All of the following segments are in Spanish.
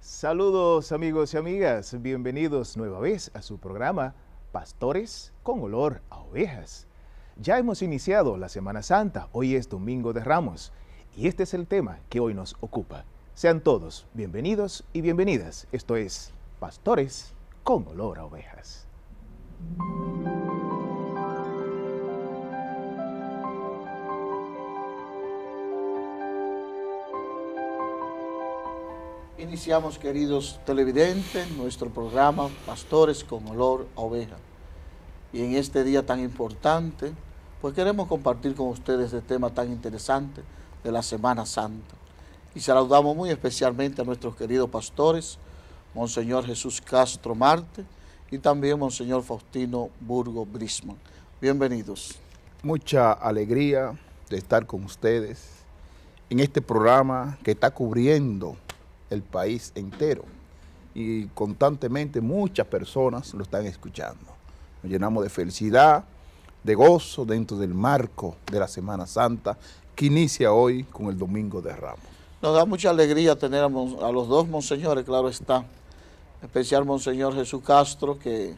Saludos amigos y amigas, bienvenidos nueva vez a su programa Pastores con olor a ovejas. Ya hemos iniciado la Semana Santa, hoy es Domingo de Ramos y este es el tema que hoy nos ocupa. Sean todos bienvenidos y bienvenidas, esto es Pastores con olor a ovejas. Iniciamos, queridos televidentes, nuestro programa Pastores con olor a oveja. Y en este día tan importante, pues queremos compartir con ustedes este tema tan interesante de la Semana Santa. Y saludamos muy especialmente a nuestros queridos pastores, Monseñor Jesús Castro Marte y también Monseñor Faustino Burgo Brisman. Bienvenidos. Mucha alegría de estar con ustedes en este programa que está cubriendo el país entero y constantemente muchas personas lo están escuchando. Nos llenamos de felicidad, de gozo dentro del marco de la Semana Santa que inicia hoy con el Domingo de Ramos. Nos da mucha alegría tener a los dos monseñores, claro está, en especial Monseñor Jesús Castro, que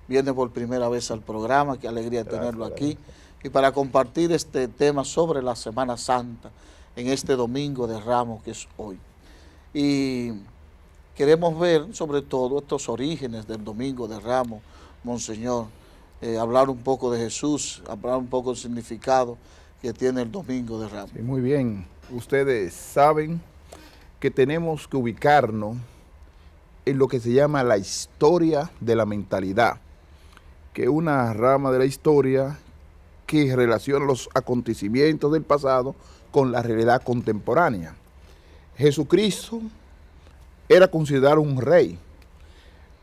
viene por primera vez al programa, qué alegría tenerlo aquí, y para compartir este tema sobre la Semana Santa en este Domingo de Ramos que es hoy. Y queremos ver sobre todo estos orígenes del Domingo de Ramos, Monseñor, hablar un poco de Jesús, hablar un poco del significado que tiene el Domingo de Ramos. Sí, muy bien, ustedes saben que tenemos que ubicarnos en lo que se llama la historia de la mentalidad, que es una rama de la historia que relaciona los acontecimientos del pasado con la realidad contemporánea. Jesucristo era considerado un rey,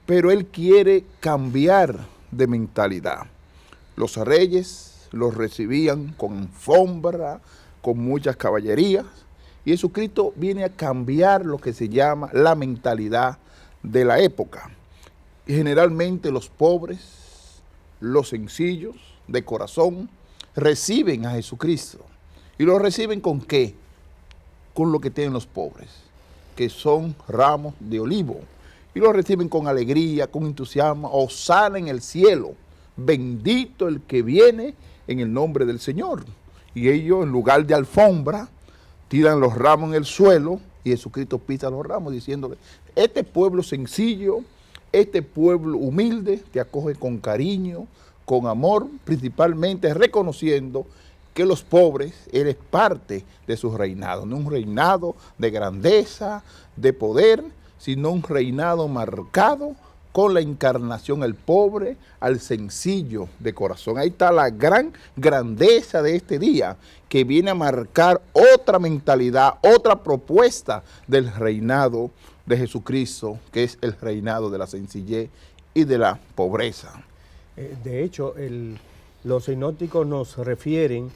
pero él quiere cambiar de mentalidad. Los reyes los recibían con alfombra, con muchas caballerías, y Jesucristo viene a cambiar lo que se llama la mentalidad de la época. Y generalmente los pobres, los sencillos de corazón, reciben a Jesucristo. ¿Y lo reciben con qué? Con lo que tienen los pobres, que son ramos de olivo, y lo reciben con alegría, con entusiasmo. Hosana en el cielo, bendito el que viene en el nombre del Señor. Y ellos, en lugar de alfombra, tiran los ramos en el suelo, y Jesucristo pisa los ramos diciéndole: este pueblo sencillo, este pueblo humilde, te acoge con cariño, con amor, principalmente reconociendo que los pobres eres parte de su reinado, no un reinado de grandeza, de poder, sino un reinado marcado con la encarnación al pobre, al sencillo de corazón. Ahí está la gran grandeza de este día, que viene a marcar otra mentalidad, otra propuesta del reinado de Jesucristo, que es el reinado de la sencillez y de la pobreza. De hecho, los sinópticos nos refieren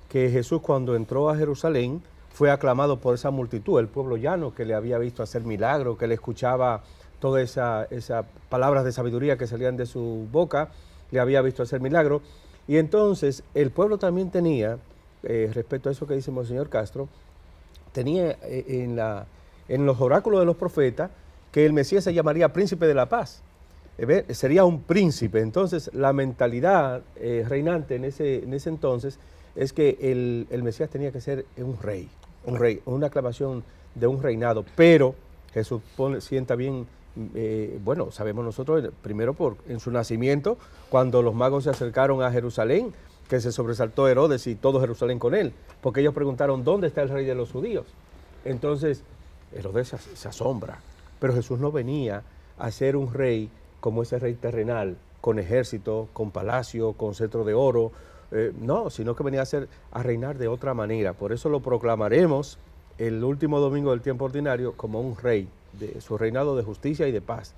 que Jesús, cuando entró a Jerusalén, fue aclamado por esa multitud, el pueblo llano, que le había visto hacer milagros, que le escuchaba todas esas palabras de sabiduría que salían de su boca, le había visto hacer milagros. Y entonces el pueblo también tenía, respecto a eso que dice Monseñor Castro, tenía en los oráculos de los profetas que el Mesías se llamaría príncipe de la paz. Sería un príncipe. Entonces la mentalidad reinante en ese entonces es que el Mesías tenía que ser un rey, una aclamación de un reinado. Pero Jesús sienta bien, bueno, sabemos nosotros, primero en su nacimiento, cuando los magos se acercaron a Jerusalén, que se sobresaltó Herodes y todo Jerusalén con él, porque ellos preguntaron: ¿dónde está el rey de los judíos? Entonces Herodes se asombra, pero Jesús no venía a ser un rey como ese rey terrenal, con ejército, con palacio, con cetro de oro, no, sino que venía a reinar de otra manera. Por eso lo proclamaremos el último domingo del tiempo ordinario como un rey, de su reinado de justicia y de paz,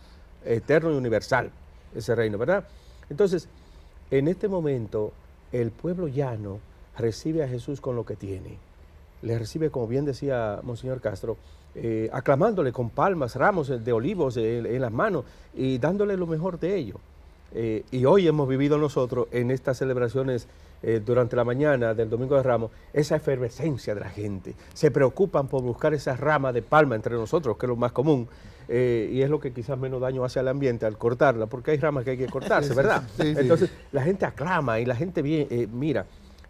eterno y universal, ese reino, ¿verdad? Entonces, en este momento, el pueblo llano recibe a Jesús con lo que tiene. Le recibe, como bien decía Monseñor Castro, aclamándole con palmas, ramos de olivos en las manos y dándole lo mejor de ello. Y hoy hemos vivido nosotros en estas celebraciones durante la mañana del Domingo de Ramos, esa efervescencia de la gente. Se preocupan por buscar esa rama de palma entre nosotros, que es lo más común, y es lo que quizás menos daño hace al ambiente al cortarla, porque hay ramas que hay que cortarse, ¿verdad? Sí, sí. Entonces la gente aclama y la gente mira.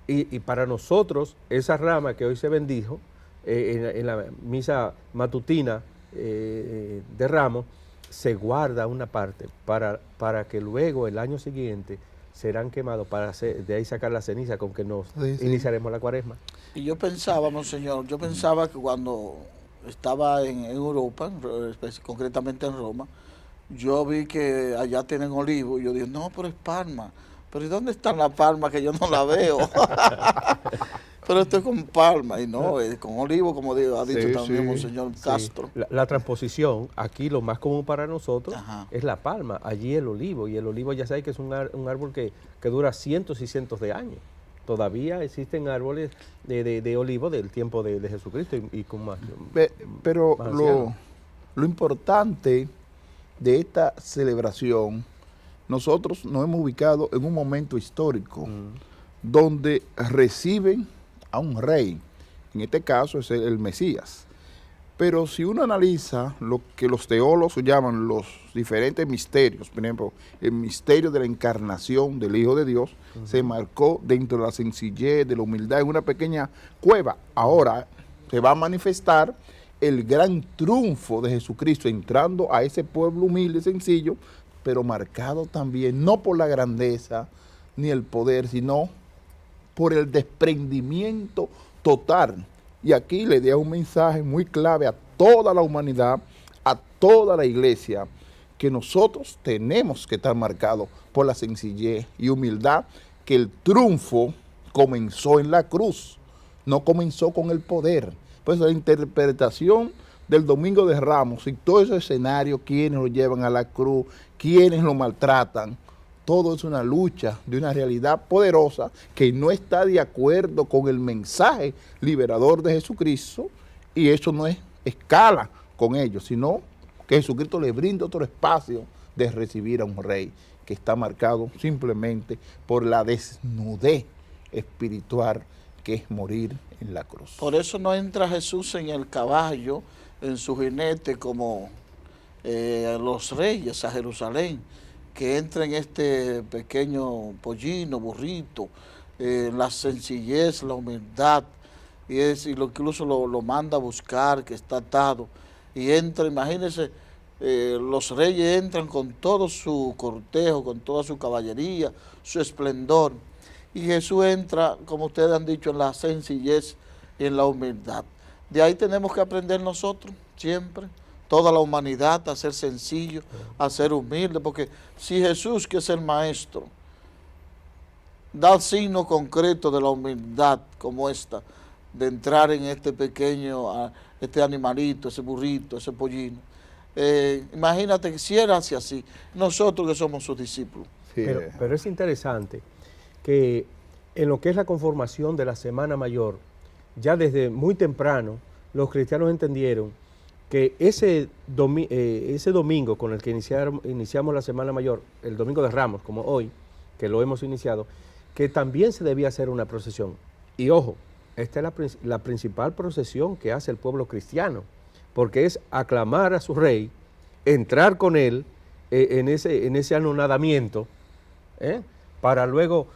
Y para nosotros, esa rama que hoy se bendijo en la misa matutina de Ramos, se guarda una parte para que luego el año siguiente serán quemados para de ahí sacar la ceniza con que nos iniciaremos la cuaresma. Y yo pensaba, monseñor, que cuando estaba en Europa, concretamente en Roma, yo vi que allá tienen olivo y yo dije, no, pero es palma. Pero ¿y dónde están las palmas que yo no la veo? Pero estoy con palma y no, con olivo, como ha dicho también monseñor Castro. La transposición, aquí lo más común para nosotros es la palma, allí el olivo, y el olivo ya sabe que es un árbol que dura cientos y cientos de años. Todavía existen árboles de olivo del tiempo de Jesucristo y con más. Pero más lo importante de esta celebración, nosotros nos hemos ubicado en un momento histórico donde reciben a un rey, en este caso es el Mesías. Pero si uno analiza lo que los teólogos llaman los diferentes misterios, por ejemplo, el misterio de la encarnación del Hijo de Dios, se marcó dentro de la sencillez, de la humildad, en una pequeña cueva. Ahora se va a manifestar el gran triunfo de Jesucristo entrando a ese pueblo humilde, sencillo, pero marcado también no por la grandeza ni el poder, sino por el desprendimiento total. Y aquí le da un mensaje muy clave a toda la humanidad, a toda la iglesia, que nosotros tenemos que estar marcados por la sencillez y humildad, que el triunfo comenzó en la cruz, no comenzó con el poder. Pues la interpretación del Domingo de Ramos y todo ese escenario, quienes lo llevan a la cruz, quienes lo maltratan, todo es una lucha de una realidad poderosa que no está de acuerdo con el mensaje liberador de Jesucristo, y eso no es escala con ellos, sino que Jesucristo le brinda otro espacio de recibir a un rey que está marcado simplemente por la desnudez espiritual que es morir en la cruz. Por eso no entra Jesús en el caballo, en su jinete, como los reyes a Jerusalén, que entra en este pequeño pollino, burrito, la sencillez, la humildad, y incluso lo manda a buscar, que está atado, y entra, imagínense, los reyes entran con todo su cortejo, con toda su caballería, su esplendor, y Jesús entra, como ustedes han dicho, en la sencillez y en la humildad. De ahí tenemos que aprender nosotros, siempre, toda la humanidad, a ser sencillo, a ser humilde, porque si Jesús, que es el maestro, da el signo concreto de la humildad como esta, de entrar en este pequeño, este animalito, ese burrito, ese pollino, imagínate que si él hace así, nosotros que somos sus discípulos. Sí. Pero es interesante que en lo que es la conformación de la Semana Mayor, ya desde muy temprano, los cristianos entendieron que ese domingo con el que iniciamos la Semana Mayor, el Domingo de Ramos, como hoy, que lo hemos iniciado, que también se debía hacer una procesión. Y ojo, esta es la principal procesión que hace el pueblo cristiano, porque es aclamar a su rey, entrar con él en ese anonadamiento, para luego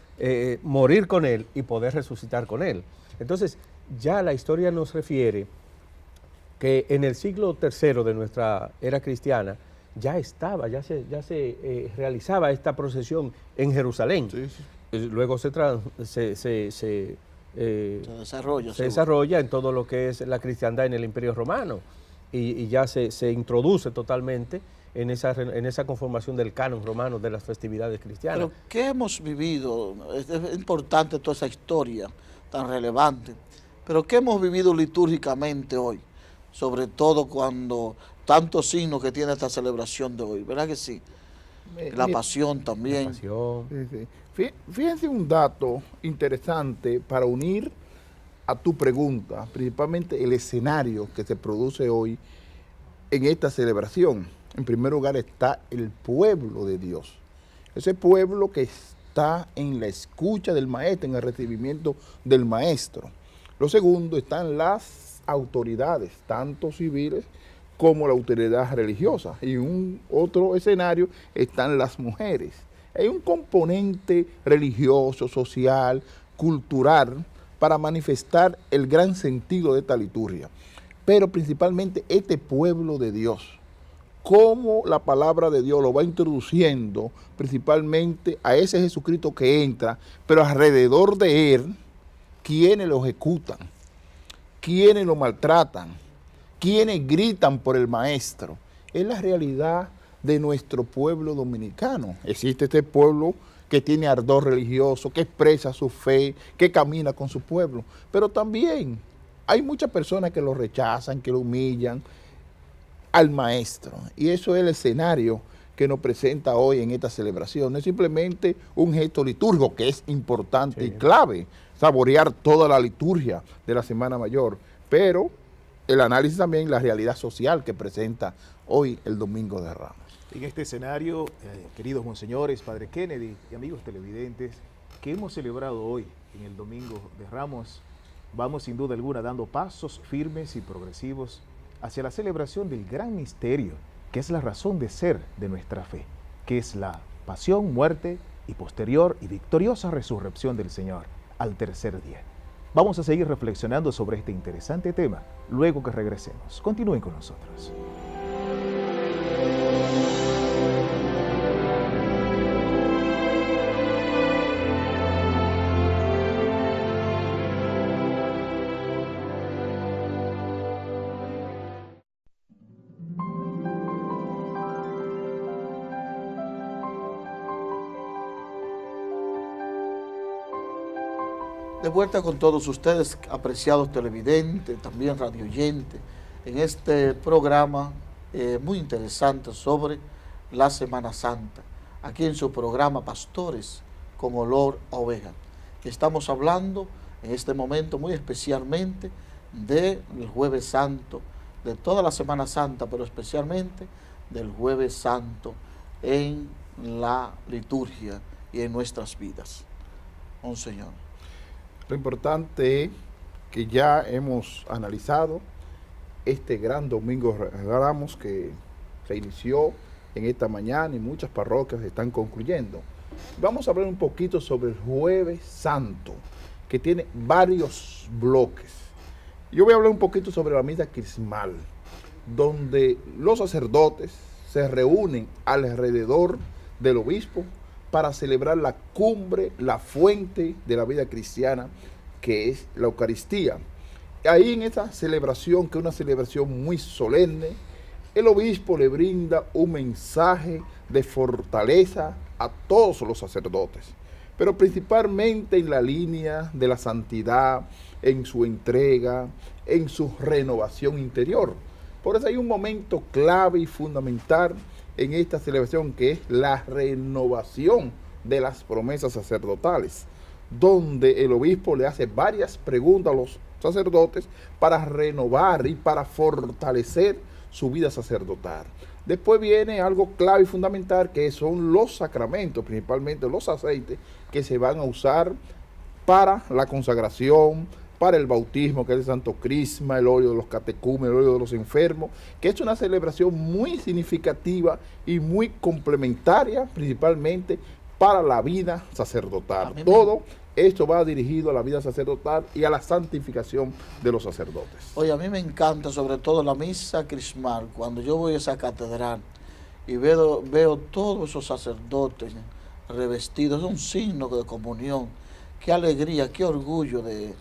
morir con él y poder resucitar con él. Entonces, ya la historia nos refiere que en el siglo III de nuestra era cristiana ya se realizaba esta procesión en Jerusalén. Sí, sí. Luego se desarrolla en todo lo que es la cristiandad en el Imperio Romano y ya se introduce totalmente en esa conformación del canon romano de las festividades cristianas. Pero ¿qué hemos vivido? Es importante toda esa historia tan relevante, pero ¿qué hemos vivido litúrgicamente hoy? Sobre todo cuando tantos signos que tiene esta celebración de hoy, ¿verdad que sí? La pasión también. La pasión. Sí, sí. Fíjense un dato interesante para unir a tu pregunta, principalmente el escenario que se produce hoy en esta celebración. En primer lugar está el pueblo de Dios, ese pueblo que está en la escucha del maestro, en el recibimiento del maestro. Lo segundo, están las autoridades, tanto civiles como la autoridad religiosa. Y en un otro escenario están las mujeres. Hay un componente religioso, social, cultural, para manifestar el gran sentido de esta liturgia. Pero principalmente este pueblo de Dios, cómo la palabra de Dios lo va introduciendo principalmente a ese Jesucristo que entra, pero alrededor de él, quienes lo ejecutan, quienes lo maltratan, quienes gritan por el maestro. Es la realidad de nuestro pueblo dominicano. Existe este pueblo que tiene ardor religioso, que expresa su fe, que camina con su pueblo, pero también hay muchas personas que lo rechazan, que lo humillan al maestro, y eso es el escenario que nos presenta hoy en esta celebración. No es simplemente un gesto litúrgico, que es importante y clave, saborear toda la liturgia de la Semana Mayor, pero el análisis también, la realidad social que presenta hoy el Domingo de Ramos. En este escenario, queridos monseñores, Padre Kennedy y amigos televidentes, que hemos celebrado hoy en el Domingo de Ramos, vamos sin duda alguna dando pasos firmes y progresivos hacia la celebración del gran misterio, que es la razón de ser de nuestra fe, que es la pasión, muerte y posterior y victoriosa resurrección del Señor al tercer día. Vamos a seguir reflexionando sobre este interesante tema luego que regresemos. Continúen con nosotros. De vuelta con todos ustedes, apreciados televidentes, también radioyentes, en este programa muy interesante sobre la Semana Santa, aquí en su programa Pastores con Olor a Oveja. Estamos hablando en este momento muy especialmente del Jueves Santo, de toda la Semana Santa, pero especialmente del Jueves Santo en la liturgia y en nuestras vidas. Monseñor. Lo importante es que ya hemos analizado este gran Domingo de Ramos que se inició en esta mañana y muchas parroquias están concluyendo. Vamos a hablar un poquito sobre el Jueves Santo, que tiene varios bloques. Yo voy a hablar un poquito sobre la misa crismal, donde los sacerdotes se reúnen alrededor del obispo para celebrar la cumbre, la fuente de la vida cristiana, que es la Eucaristía. Ahí en esta celebración, que es una celebración muy solemne, el obispo le brinda un mensaje de fortaleza a todos los sacerdotes, pero principalmente en la línea de la santidad, en su entrega, en su renovación interior. Por eso hay un momento clave y fundamental en esta celebración, que es la renovación de las promesas sacerdotales, donde el obispo le hace varias preguntas a los sacerdotes para renovar y para fortalecer su vida sacerdotal. Después viene algo clave y fundamental, que son los sacramentos, principalmente los aceites que se van a usar para la consagración, para el bautismo, que es el Santo Crisma, el óleo de los catecúmenos, el óleo de los enfermos, que es una celebración muy significativa y muy complementaria, principalmente para la vida sacerdotal. Todo esto va dirigido a la vida sacerdotal y a la santificación de los sacerdotes. Oye, a mí me encanta sobre todo la misa crismal, cuando yo voy a esa catedral y veo todos esos sacerdotes revestidos, es un signo de comunión. Qué alegría, qué orgullo de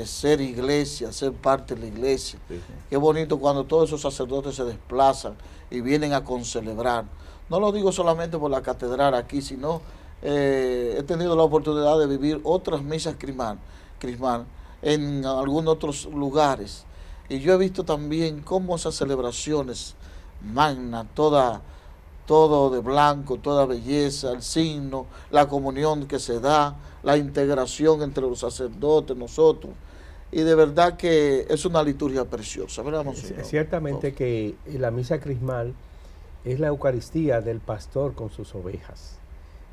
ser iglesia, ser parte de la iglesia. Sí, sí. Qué bonito cuando todos esos sacerdotes se desplazan y vienen a concelebrar. No lo digo solamente por la catedral aquí, sino he tenido la oportunidad de vivir otras misas crismal en algunos otros lugares. Y yo he visto también cómo esas celebraciones magnas, todo de blanco, toda belleza, el signo, la comunión que se da, la integración entre los sacerdotes, nosotros. Y de verdad que es una liturgia preciosa, ¿verdad, Monseñor? Ciertamente que la misa crismal es la Eucaristía del pastor con sus ovejas,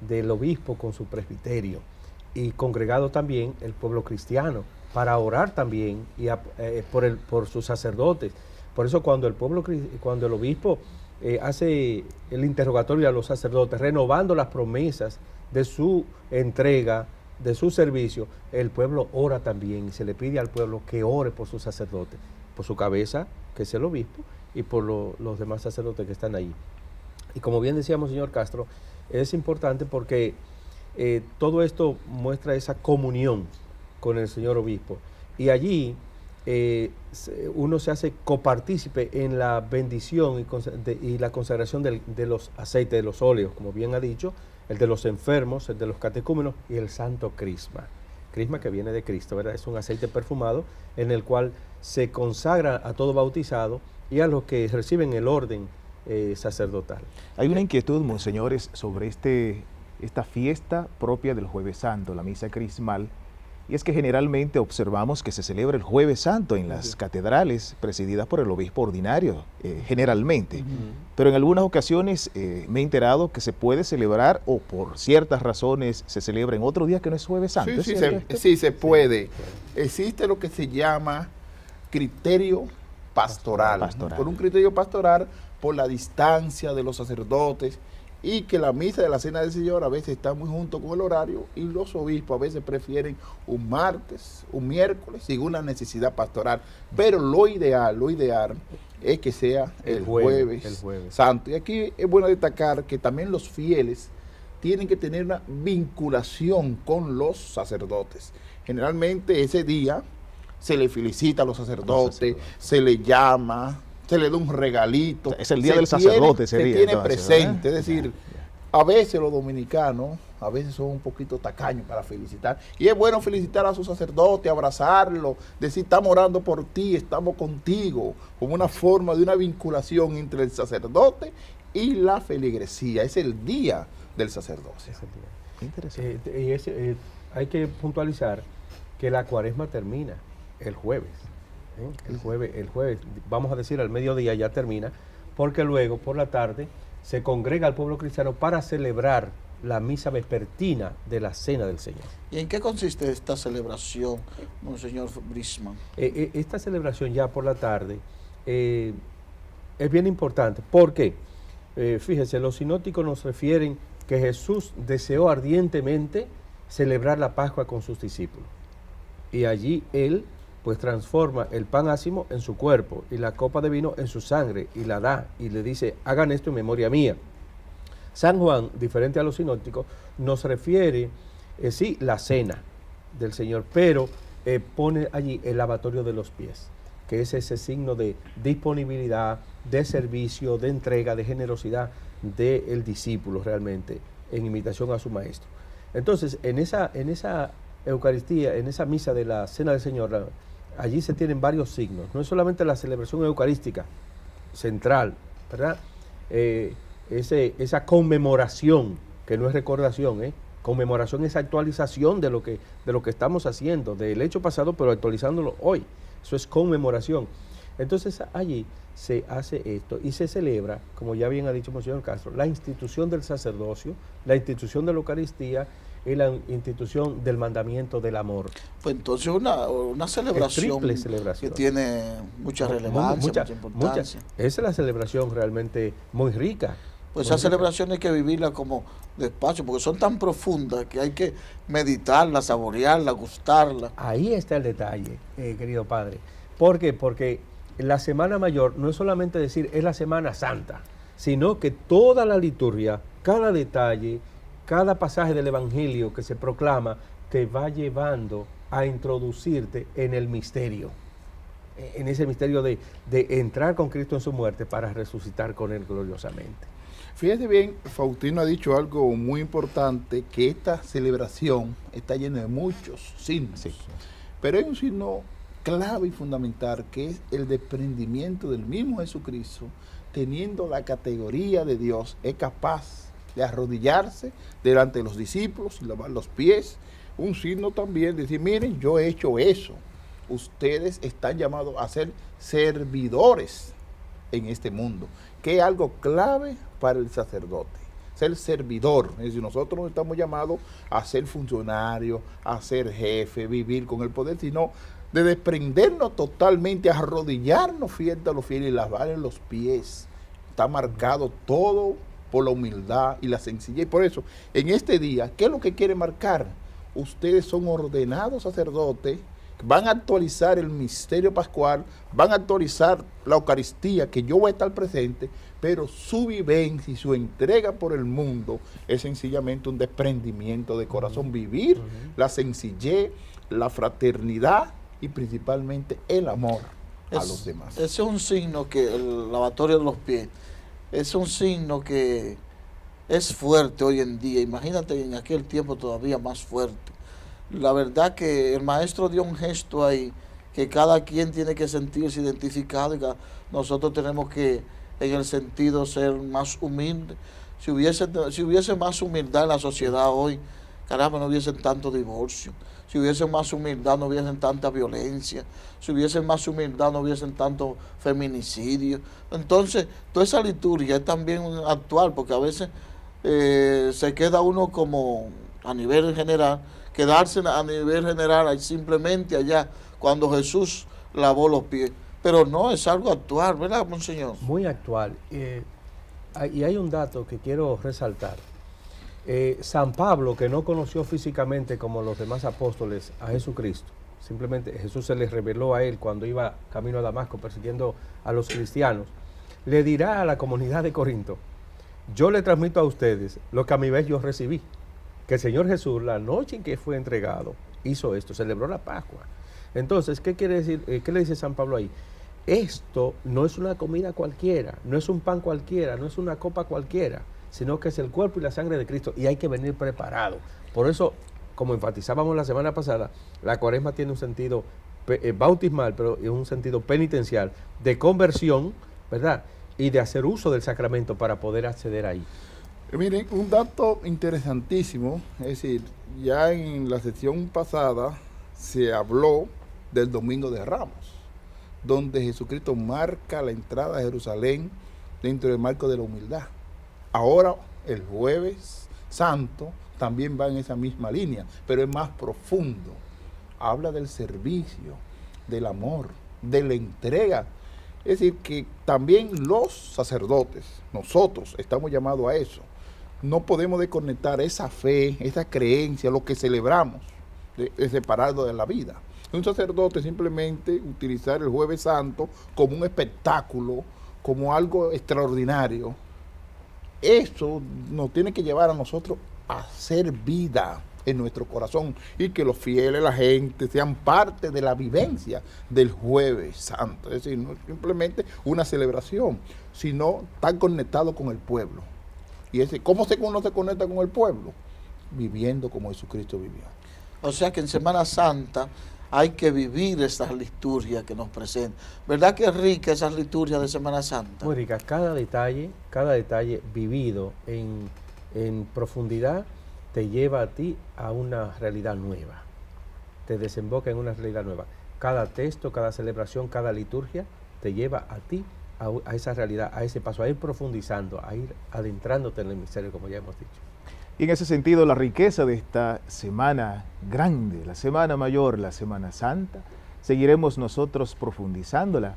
del obispo con su presbiterio, y congregado también el pueblo cristiano, para orar también y por sus sacerdotes, Por eso cuando el obispo hace el interrogatorio a los sacerdotes, renovando las promesas de su entrega, de su servicio, el pueblo ora también y se le pide al pueblo que ore por sus sacerdotes, por su cabeza, que es el obispo, y por los demás sacerdotes que están ahí. Y como bien decíamos, señor Castro, es importante porque todo esto muestra esa comunión con el señor obispo. Y allí uno se hace copartícipe en la bendición y la consagración de los aceites, de los óleos, como bien ha dicho, el de los enfermos, el de los catecúmenos y el santo crisma. Crisma que viene de Cristo, ¿verdad? Es un aceite perfumado en el cual se consagra a todo bautizado y a los que reciben el orden sacerdotal. Hay una inquietud, monseñores, sobre esta fiesta propia del Jueves Santo, la misa crismal, y es que generalmente observamos que se celebra el Jueves Santo en las catedrales presididas por el obispo ordinario, generalmente. Pero en algunas ocasiones me he enterado que se puede celebrar, o por ciertas razones se celebra en otro día que no es Jueves Santo. Sí, se puede. Existe lo que se llama criterio pastoral. Por un criterio pastoral, por la distancia de los sacerdotes, y que la misa de la Cena del Señor a veces está muy junto con el horario, y los obispos a veces prefieren un martes, un miércoles, sin una necesidad pastoral. Pero lo ideal es que sea el jueves Santo. Y aquí es bueno destacar que también los fieles tienen que tener una vinculación con los sacerdotes. Generalmente ese día se le felicita a los sacerdotes, se le llama, se le da un regalito. Es el día del sacerdote, se tiene presente. Es decir, a veces los dominicanos, a veces son un poquito tacaños para felicitar. Y es bueno felicitar a su sacerdote, abrazarlo, decir, estamos orando por ti, estamos contigo, como una forma de una vinculación entre el sacerdote y la feligresía. Es el día del sacerdocio. Interesante. Hay que puntualizar que la cuaresma termina el jueves. El jueves, vamos a decir al mediodía ya termina, porque luego por la tarde se congrega al pueblo cristiano para celebrar la misa vespertina de la Cena del Señor. ¿Y en qué consiste esta celebración, monseñor Brisman? Esta celebración ya por la tarde es bien importante. ¿Por qué? Fíjense, los sinópticos nos refieren que Jesús deseó ardientemente celebrar la Pascua con sus discípulos. Y allí Él pues transforma el pan ácimo en su cuerpo y la copa de vino en su sangre y la da y le dice, hagan esto en memoria mía. San Juan, diferente a los sinópticos, nos refiere, sí, la cena del Señor, pero pone allí el lavatorio de los pies, que es ese signo de disponibilidad, de servicio, de entrega, de generosidad del discípulo realmente, en imitación a su maestro. Entonces, en esa Eucaristía, en esa misa de la Cena del Señor, allí se tienen varios signos. No es solamente la celebración eucarística central, ¿verdad? Esa conmemoración, que no es recordación, conmemoración es actualización de lo que estamos haciendo, del hecho pasado, pero actualizándolo hoy. Eso es conmemoración. Entonces allí se hace esto y se celebra, como ya bien ha dicho Monseñor Castro, la institución del sacerdocio, la institución de la Eucaristía y la institución del mandamiento del amor. Pues entonces una celebración, triple celebración que tiene mucha relevancia, mucha importancia. Esa es la celebración realmente muy rica. Pues esa celebración hay que vivirla como despacio, porque son tan profundas que hay que meditarla, saborearla, gustarla. Ahí está el detalle, querido padre. ¿Por qué? Porque la Semana Mayor no es solamente decir es la Semana Santa, sino que toda la liturgia, cada detalle, cada pasaje del Evangelio que se proclama, te va llevando a introducirte en el misterio, en ese misterio de entrar con Cristo en su muerte para resucitar con Él gloriosamente. Fíjate bien, Faustino ha dicho algo muy importante, que esta celebración está llena de muchos signos, pero hay un signo clave y fundamental, que es el desprendimiento del mismo Jesucristo, teniendo la categoría de Dios, es capaz de arrodillarse delante de los discípulos y lavar los pies. Un signo también de decir, miren, yo he hecho eso. Ustedes están llamados a ser servidores en este mundo, que es algo clave para el sacerdote, ser servidor. Es decir, nosotros no estamos llamados a ser funcionarios, a ser jefe, vivir con el poder, sino de desprendernos totalmente, arrodillarnos frente a los fieles y lavarle los pies. Está marcado todo por la humildad y la sencillez. Y por eso, en este día, ¿qué es lo que quiere marcar? Ustedes son ordenados sacerdotes, van a actualizar el misterio pascual, van a actualizar la Eucaristía, que yo voy a estar presente, pero su vivencia y su entrega por el mundo es sencillamente un desprendimiento de corazón, vivir la sencillez, la fraternidad y principalmente el amor a los demás. Ese es un signo que el lavatorio de los pies, es un signo que es fuerte hoy en día. Imagínate en aquel tiempo todavía más fuerte. La verdad que el maestro dio un gesto ahí, que cada quien tiene que sentirse identificado y nosotros tenemos que, en el sentido, ser más humildes. Si hubiese más humildad en la sociedad hoy, caramba, no hubiesen tanto divorcio. Si hubiese más humildad, no hubiesen tanta violencia. Si hubiese más humildad, no hubiesen tanto feminicidio. Entonces, toda esa liturgia es también actual, porque a veces se queda uno como a nivel general, quedarse a nivel general simplemente allá, cuando Jesús lavó los pies. Pero no, es algo actual, ¿verdad, monseñor? Muy actual. Y hay un dato que quiero resaltar. San Pablo, que no conoció físicamente como los demás apóstoles a Jesucristo, simplemente Jesús se les reveló a él cuando iba camino a Damasco persiguiendo a los cristianos, le dirá a la comunidad de Corinto: yo le transmito a ustedes lo que a mi vez yo recibí, que el Señor Jesús, la noche en que fue entregado, hizo esto, celebró la Pascua. Entonces, ¿qué quiere decir? ¿Qué le dice San Pablo ahí? Esto no es una comida cualquiera, no es un pan cualquiera, no es una copa cualquiera, sino que es el cuerpo y la sangre de Cristo, y hay que venir preparado. Por eso, como enfatizábamos la semana pasada, la Cuaresma tiene un sentido bautismal, pero en un sentido penitencial, de conversión, ¿verdad? Y de hacer uso del sacramento para poder acceder ahí. Miren, un dato interesantísimo, es decir, ya en la sesión pasada se habló del Domingo de Ramos, donde Jesucristo marca la entrada a Jerusalén dentro del marco de la humildad. Ahora, el Jueves Santo también va en esa misma línea, pero es más profundo. Habla del servicio, del amor, de la entrega. Es decir, que también los sacerdotes, nosotros estamos llamados a eso. No podemos desconectar esa fe, esa creencia, lo que celebramos, de separarlo de la vida. Un sacerdote simplemente utilizar el Jueves Santo como un espectáculo, como algo extraordinario. Eso nos tiene que llevar a nosotros a hacer vida en nuestro corazón y que los fieles, la gente, sean parte de la vivencia del Jueves Santo. Es decir, no es simplemente una celebración, sino estar conectado con el pueblo. Y ese, ¿cómo uno se conecta con el pueblo? Viviendo como Jesucristo vivió. O sea que en Semana Santa hay que vivir esas liturgias que nos presentan. ¿Verdad que es rica esas liturgias de Semana Santa? Muy rica, cada detalle vivido en profundidad te lleva a ti a una realidad nueva, te desemboca en una realidad nueva. Cada texto, cada celebración, cada liturgia te lleva a ti a esa realidad, a ese paso, a ir profundizando, a ir adentrándote en el misterio, como ya hemos dicho. Y en ese sentido, la riqueza de esta semana grande, la Semana Mayor, la Semana Santa, seguiremos nosotros profundizándola,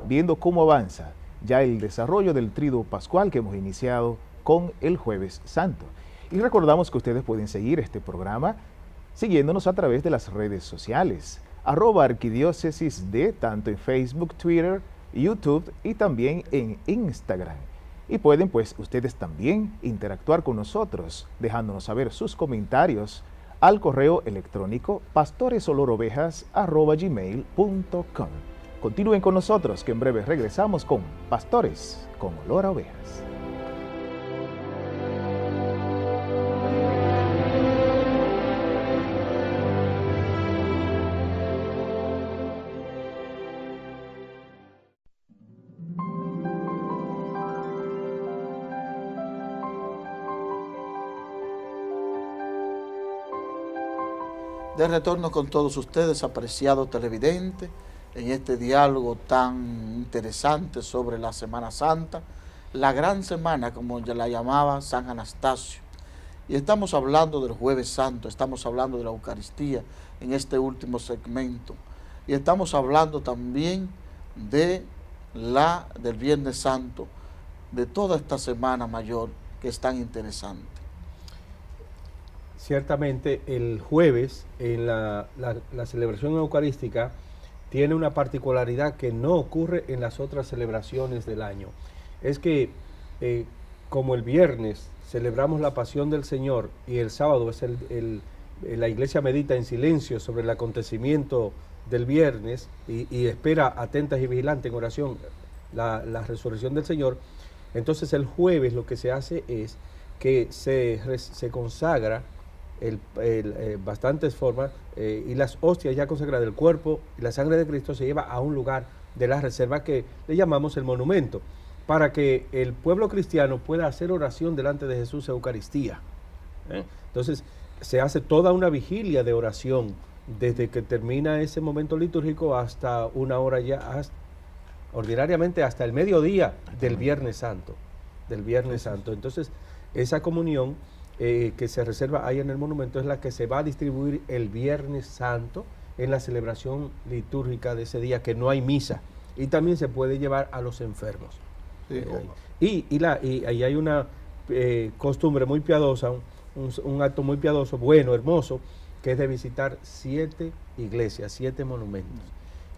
viendo cómo avanza ya el desarrollo del Triduo Pascual que hemos iniciado con el Jueves Santo. Y recordamos que ustedes pueden seguir este programa siguiéndonos a través de las redes sociales, @arquidiócesisd, tanto en Facebook, Twitter, YouTube y también en Instagram. Y pueden pues ustedes también interactuar con nosotros, dejándonos saber sus comentarios al correo electrónico pastoresolorovejas@gmail.com. Continúen con nosotros, que en breve regresamos con Pastores con Olor a Ovejas. De retorno con todos ustedes, apreciados televidentes, en este diálogo tan interesante sobre la Semana Santa, la gran semana, como ya la llamaba San Anastasio. Y estamos hablando del Jueves Santo, estamos hablando de la Eucaristía en este último segmento. y estamos hablando también del Viernes Santo, de toda esta Semana Mayor que es tan interesante. Ciertamente el jueves en la celebración eucarística tiene una particularidad que no ocurre en las otras celebraciones del año. Es que como el viernes celebramos la pasión del Señor y el sábado es la iglesia medita en silencio sobre el acontecimiento del viernes y espera atentas y vigilantes en oración la resurrección del Señor, entonces el jueves lo que se hace es que se consagra bastantes formas y las hostias ya consagradas del cuerpo y la sangre de Cristo se lleva a un lugar de la reserva que le llamamos el monumento, para que el pueblo cristiano pueda hacer oración delante de Jesús Eucaristía. Entonces se hace toda una vigilia de oración desde que termina ese momento litúrgico hasta una hora ya, ordinariamente hasta el mediodía del Viernes Santo. Entonces esa comunión que se reserva ahí en el monumento es la que se va a distribuir el Viernes Santo en la celebración litúrgica de ese día, que no hay misa, y también se puede llevar a los enfermos. Sí, y ahí hay una costumbre muy piadosa, un acto muy piadoso, bueno, hermoso, que es de visitar 7 iglesias, 7 monumentos.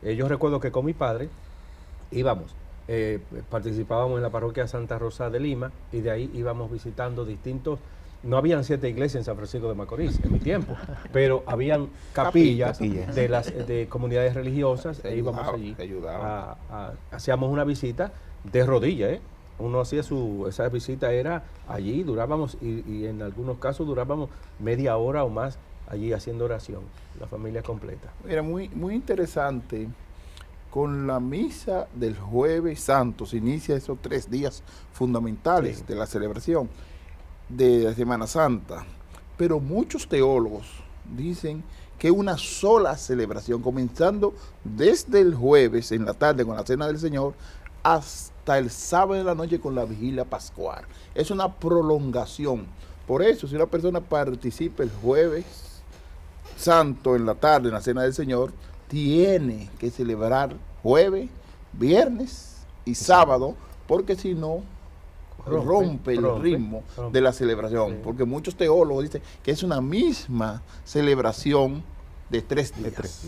Yo recuerdo que con mi padre íbamos, participábamos en la parroquia Santa Rosa de Lima, y de ahí íbamos visitando distintos. No habían 7 iglesias en San Francisco de Macorís en mi tiempo, pero habían capillas de comunidades religiosas, e íbamos allí, hacíamos una visita de rodillas, uno hacía esa visita era allí, durábamos, y en algunos casos durábamos media hora o más allí haciendo oración, la familia completa. Era muy, muy interesante. Con la misa del Jueves Santo se inicia esos 3 días fundamentales de la celebración de la Semana Santa, pero muchos teólogos dicen que una sola celebración, comenzando desde el jueves en la tarde con la Cena del Señor hasta el sábado en la noche con la Vigilia Pascual, es una prolongación. Por eso, si una persona participa el Jueves Santo en la tarde en la Cena del Señor, tiene que celebrar jueves, viernes y sábado, porque si no rompe el ritmo de la celebración, porque muchos teólogos dicen que es una misma celebración de 3 días.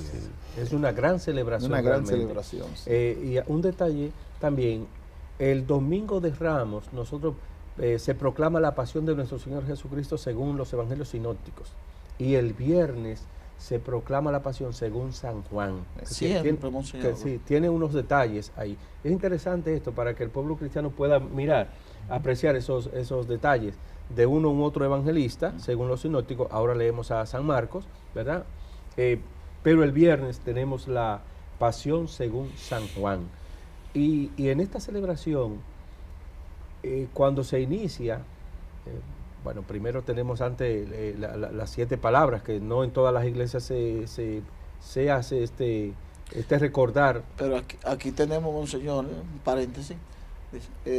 Es una gran celebración. Una gran celebración. Sí. Y un detalle también, el Domingo de Ramos, nosotros se proclama la pasión de nuestro Señor Jesucristo según los evangelios sinópticos, y el viernes se proclama la pasión según San Juan. Tiene unos detalles ahí. Es interesante esto para que el pueblo cristiano pueda mirar, apreciar esos detalles de uno u otro evangelista, según los sinópticos. Ahora leemos a San Marcos, ¿verdad? Pero el viernes tenemos la pasión según San Juan. Y en esta celebración, cuando se inicia, bueno, primero tenemos antes las 7 palabras, que no en todas las iglesias se hace este recordar. Pero aquí tenemos, monseñor, un paréntesis,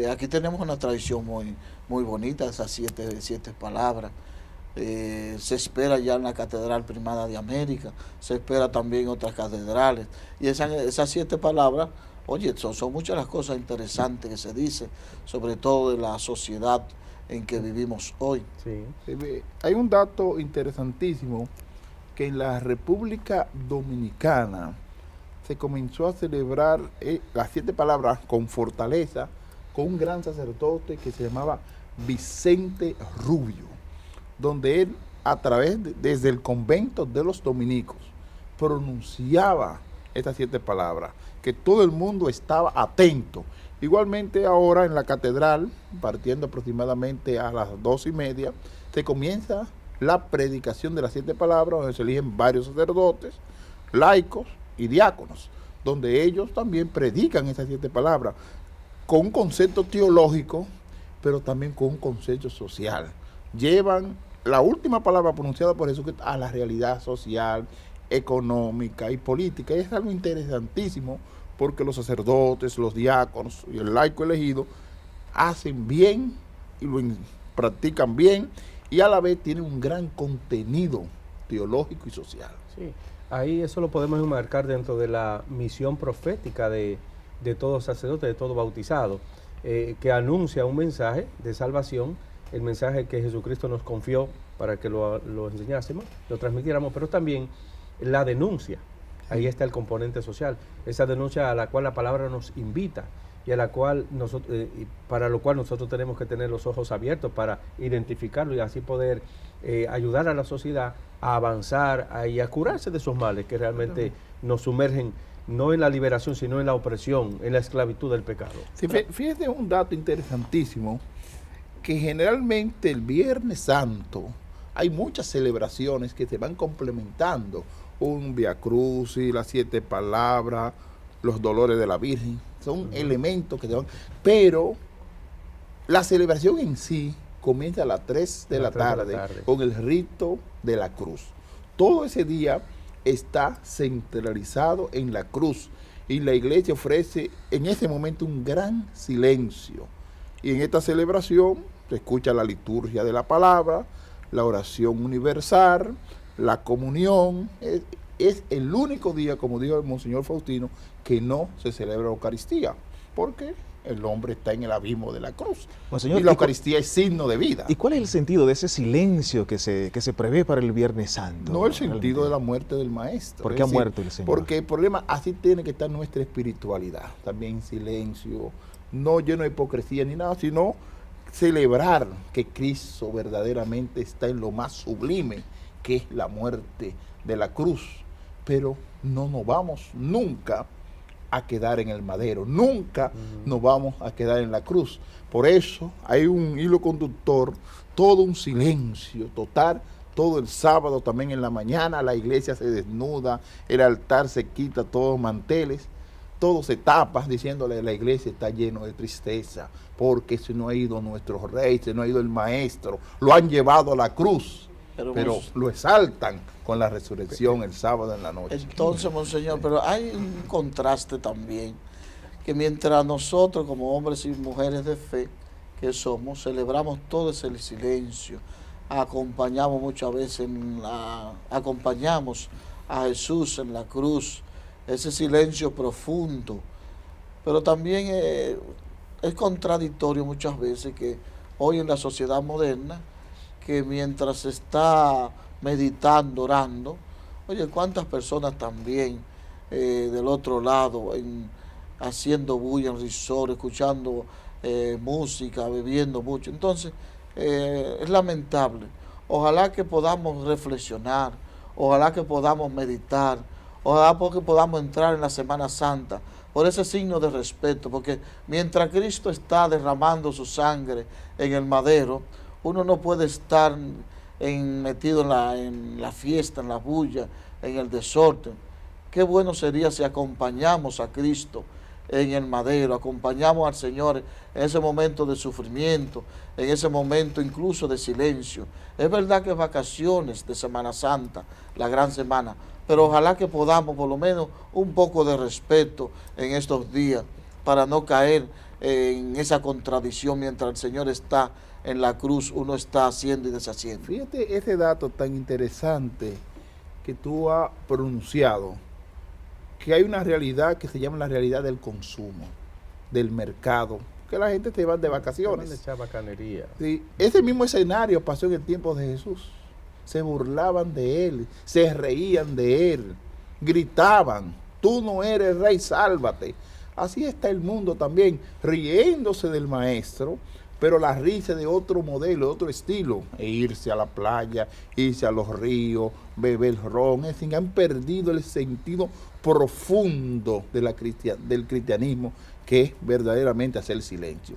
aquí tenemos una tradición muy, muy bonita, esas 7 palabras. Se espera ya en la Catedral Primada de América, se espera también en otras catedrales, y esas 7 palabras, oye, son muchas las cosas interesantes que se dicen, sobre todo de la sociedad en que vivimos hoy. Sí. Hay un dato interesantísimo, que en la República Dominicana se comenzó a celebrar las 7 palabras con fortaleza, con un gran sacerdote que se llamaba Vicente Rubio, donde él, desde el convento de los dominicos, pronunciaba estas 7 palabras, que todo el mundo estaba atento. Igualmente ahora en la catedral, partiendo aproximadamente a las 2:30, se comienza la predicación de las 7 palabras, donde se eligen varios sacerdotes, laicos y diáconos, donde ellos también predican esas 7 palabras, con un concepto teológico, pero también con un concepto social. Llevan la última palabra pronunciada por Jesús a la realidad social, económica y política, y es algo interesantísimo, porque los sacerdotes, los diáconos y el laico elegido hacen bien y lo practican bien, y a la vez tienen un gran contenido teológico y social. Sí, Ahí eso lo podemos enmarcar dentro de la misión profética de todo sacerdote, de todo bautizado, que anuncia un mensaje de salvación, el mensaje que Jesucristo nos confió para que lo enseñásemos, lo transmitiéramos, pero también la denuncia. Ahí está el componente social, esa denuncia a la cual la palabra nos invita y a la cual para lo cual nosotros tenemos que tener los ojos abiertos para identificarlo y así poder ayudar a la sociedad a avanzar y a curarse de esos males que realmente nos sumergen no en la liberación, sino en la opresión, en la esclavitud del pecado. Sí, fíjate un dato interesantísimo, que generalmente el Viernes Santo hay muchas celebraciones que se van complementando, un Via Crucis, las 7 palabras, los dolores de la Virgen, son elementos que se van, pero la celebración en sí comienza a las 3 de la tarde con el rito de la cruz. Todo ese día está centralizado en la cruz y la iglesia ofrece en ese momento un gran silencio. Y en esta celebración se escucha la liturgia de la palabra, la oración universal, la comunión. Es el único día, como dijo el Monseñor Faustino, que no se celebra la Eucaristía, porque el hombre está en el abismo de la cruz. Monseñor, y la Eucaristía es signo de vida. ¿Y cuál es el sentido de ese silencio que se prevé para el Viernes Santo? No el sentido de la muerte del Maestro. ¿Por qué ha muerto el Señor? Porque el problema, así tiene que estar nuestra espiritualidad, también en silencio, no lleno de hipocresía ni nada, sino celebrar que Cristo verdaderamente está en lo más sublime, que es la muerte de la cruz. Pero no nos vamos nunca a quedar en el madero, nunca nos vamos a quedar en la cruz. Por eso hay un hilo conductor, todo un silencio total, todo el sábado también en la mañana, la iglesia se desnuda, el altar se quita todos los manteles, todo se tapa, diciéndole la iglesia está lleno de tristeza, porque se no ha ido nuestro rey, se no ha ido el maestro, lo han llevado a la cruz, pero lo exaltan con la resurrección el sábado en la noche. Entonces, Monseñor, pero hay un contraste también, que mientras nosotros como hombres y mujeres de fe que somos, celebramos todo ese silencio, acompañamos muchas veces, acompañamos a Jesús en la cruz, ese silencio profundo, pero también es contradictorio muchas veces que hoy en la sociedad moderna, que mientras se está meditando, orando, oye, cuántas personas también del otro lado, haciendo bulla en risor, escuchando música, bebiendo mucho. Entonces, es lamentable. Ojalá que podamos reflexionar, ojalá que podamos meditar, ojalá que podamos entrar en la Semana Santa por ese signo de respeto, porque mientras Cristo está derramando su sangre en el madero, uno no puede estar metido en la fiesta, en la bulla, en el desorden. Qué bueno sería si acompañamos a Cristo en el madero, acompañamos al Señor en ese momento de sufrimiento, en ese momento incluso de silencio. Es verdad que es vacaciones de Semana Santa, la gran semana, pero ojalá que podamos por lo menos un poco de respeto en estos días para no caer en esa contradicción mientras el Señor está en la cruz, uno está haciendo y deshaciendo. Fíjate ese dato tan interesante que tú has pronunciado, que hay una realidad que se llama la realidad del consumo, del mercado, que la gente se va de vacaciones. Se van a echar bacanería. Sí, ese mismo escenario pasó en el tiempo de Jesús. Se burlaban de él, se reían de él, gritaban, tú no eres rey, sálvate. Así está el mundo también, riéndose del maestro, pero la risa de otro modelo, de otro estilo, e irse a la playa, irse a los ríos, beber ron, es decir, han perdido el sentido profundo de del cristianismo, que es verdaderamente hacer silencio.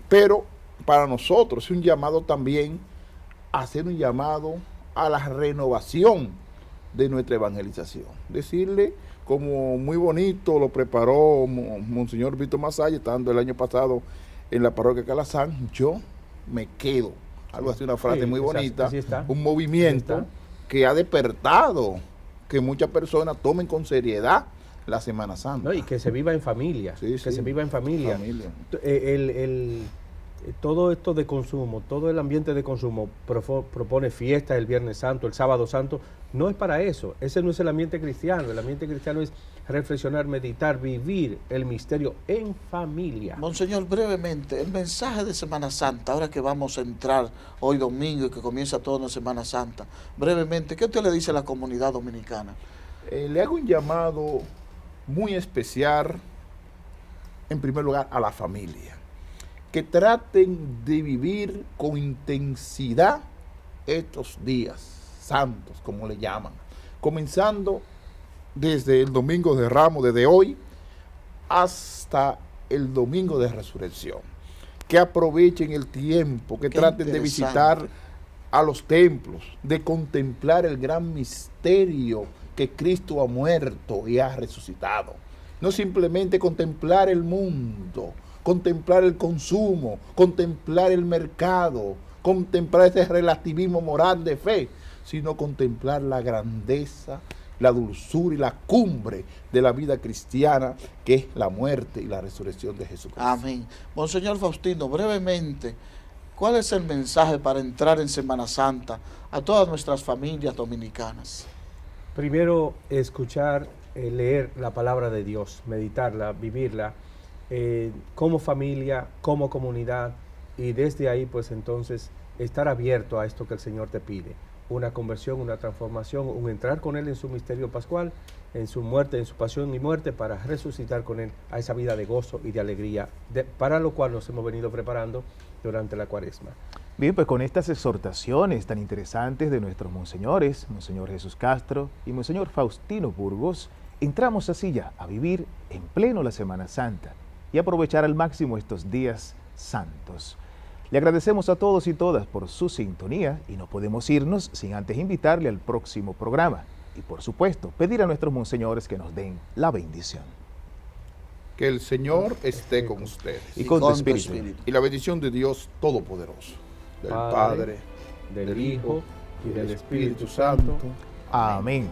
Pero para nosotros es un llamado también a hacer un llamado a la renovación de nuestra evangelización. Decirle, como muy bonito lo preparó Monseñor Víctor Masaya, estando el año pasado en la parroquia Calazán, yo me quedo. Algo así, una frase muy bonita, un movimiento que ha despertado que muchas personas tomen con seriedad la Semana Santa. No, y que se viva en familia, se viva en familia. todo esto de consumo, todo el ambiente de consumo propone fiestas el Viernes Santo, el Sábado Santo, no es para eso. Ese no es el ambiente cristiano. El ambiente cristiano es reflexionar, meditar, vivir el misterio en familia. Monseñor, brevemente, el mensaje de Semana Santa, ahora que vamos a entrar hoy domingo y que comienza toda una Semana Santa, brevemente, ¿qué usted le dice a la comunidad dominicana? Le hago un llamado muy especial, en primer lugar, a la familia. Que traten de vivir con intensidad estos días santos, como le llaman, comenzando desde el Domingo de Ramos, desde hoy, hasta el Domingo de Resurrección. Que aprovechen el tiempo, que traten de visitar a los templos, de contemplar el gran misterio que Cristo ha muerto y ha resucitado. No simplemente contemplar el mundo, contemplar el consumo, contemplar el mercado, contemplar ese relativismo moral de fe, sino contemplar la grandeza, la dulzura y la cumbre de la vida cristiana, que es la muerte y la resurrección de Jesucristo. Amén. Monseñor Faustino, brevemente, ¿cuál es el mensaje para entrar en Semana Santa a todas nuestras familias dominicanas? Primero, escuchar, leer la palabra de Dios, meditarla, vivirla, como familia, como comunidad, y desde ahí pues entonces estar abierto a esto que el Señor te pide, una conversión, una transformación, un entrar con Él en su misterio pascual, en su muerte, en su pasión y muerte, para resucitar con Él a esa vida de gozo y de alegría, para lo cual nos hemos venido preparando durante la Cuaresma. Bien, pues con estas exhortaciones tan interesantes de nuestros monseñores, Monseñor Jesús Castro y Monseñor Faustino Burgos, entramos así ya a vivir en pleno la Semana Santa y aprovechar al máximo estos días santos. Le agradecemos a todos y todas por su sintonía y no podemos irnos sin antes invitarle al próximo programa y por supuesto pedir a nuestros monseñores que nos den la bendición. Que el Señor esté con ustedes. Y con tu espíritu. Y la bendición de Dios Todopoderoso, del Padre, del Hijo y del Espíritu Santo. Amén.